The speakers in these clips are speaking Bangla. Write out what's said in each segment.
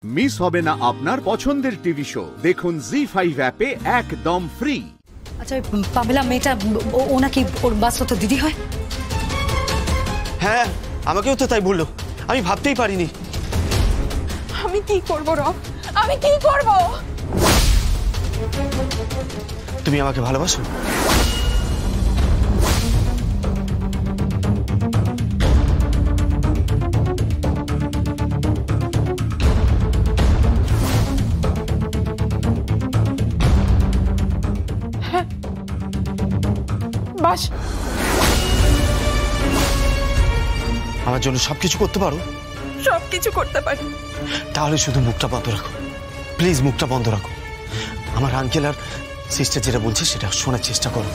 মিস হবে না আপনার পছন্দের টিভি শো। দেখুন জি5 অ্যাপে একদম ফ্রি। আচ্ছা, পামেলা মেয়েটা ও নাকি ওর বাস্তব দিদি হয়? হ্যাঁ, আমাকেও তো তাই বললো। আমি ভাবতেই পারিনি। আমি কি করব রব? আমি কি করব? তুমি আমাকে ভালোবাসো? বাস আমার জন্য সবকিছু করতে পারো? সবকিছু করতে পারি। তাহলে শুধু মুখটা বন্ধ রাখো, প্লিজ। মুখটা বন্ধ রাখো। আমার আঙ্কেল আর সিস্টার যেটা বলছে সেটা শোনার চেষ্টা করো,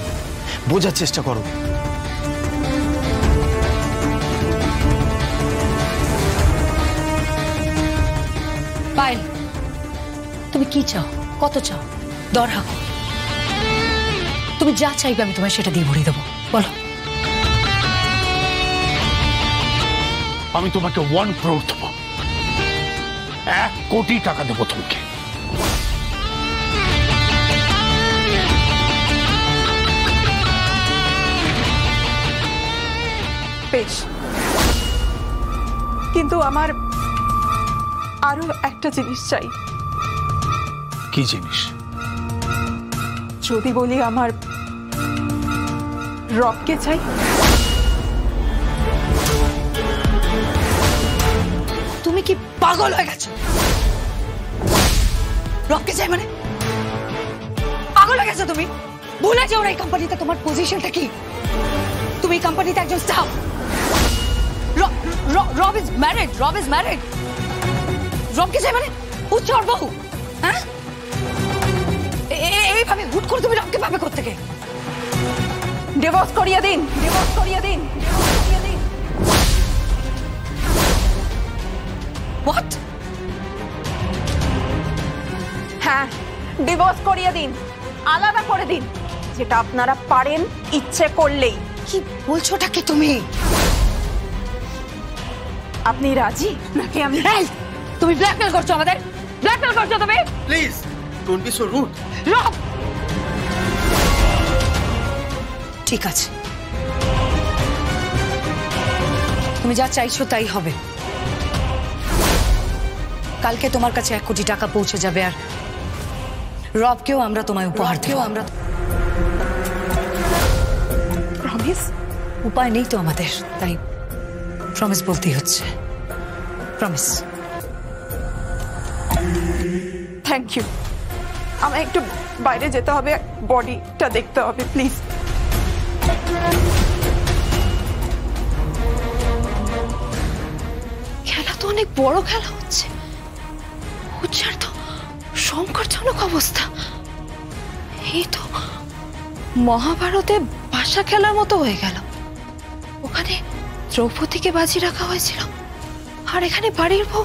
বোঝার চেষ্টা করো। পায়েল, তুমি কি চাও? কত চাও? দর হাঁকো। তুমি যা চাইবে আমি তোমায় সেটা দিয়ে ভরিয়ে দেবো। বলো। আমি তোমাকে 1 crore দেবো, 1 কোটি টাকা দেবো তোমাকে। বেশ, কিন্তু আমার আরো একটা জিনিস চাই। কি জিনিস? যদি বলি আমার রবকে চাই। তুমি কি পাগল হয়ে গেছো? রবকে চাই মানে? পাগল হয়ে গেছো তুমি? ভুলে যাও এই কোম্পানিতে তোমার পজিশনটা কি। তুমি এই কোম্পানিতে একজন স্টাফ। রব ইজ ম্যারিড। রব ইজ ম্যারিড। রবকে চাই মানে উচ্চ ওর বউ? হ্যাঁ, এইভাবে হুট করে তুমি রবকে পাবে কোত্থেকে? ডিভোর্স করিয়ে দিন। ডিভোর্স করিয়ে দিন। ডিভোর্স করিয়ে দিন। হোয়াট? হ্যাঁ, ডিভোর্স করিয়ে দিন, আলাদা করে দিন, যেটা আপনারা পারেন ইচ্ছে করলেই। কি বলছোটা কি তুমি? আপনি রাজি নাকি আমি? তুমি ব্ল্যাকমেল করছো আমাদের। ব্ল্যাকমেল করছো তুমি। Please don't be so rude. রব, ঠিক আছে, তুমি যা চাইছো তাই হবে। কালকে তোমার কাছে 1 কোটি টাকা পৌঁছে যাবে, আর রবকেও আমরা তোমায় উপহার দেব। আমরা প্রমিস? উপায় নেই তো আমাদের, তাই প্রমিস বলতেই হচ্ছে। প্রমিস। Thank you. আমার একটু বাইরে যেতে হবে, বডিটা দেখতে হবে, প্লিজ। খেলা তো অনেক বড় খেলা হচ্ছে। উচ্চার তো সংকটজনক অবস্থা। এই তো মহাভারতে ভাষা খেলার মতো হয়ে গেল। ওখানে দ্রৌপদীকে বাজি রাখা হয়েছিল, আর এখানে বাড়ির বউ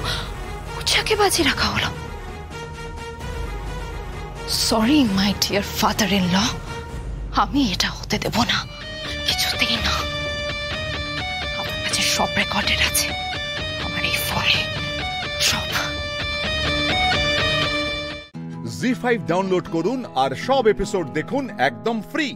উচ্চাকে বাজি রাখা হলো। Sorry my dear father in law, আমি এটা হতে দেব না, কিছুতেই না। আমার কাছে সব রেকর্ডেড আছে, আমার এই ফোনে সব। জি5 ডাউনলোড করুন আর সব এপিসোড দেখুন একদম ফ্রি।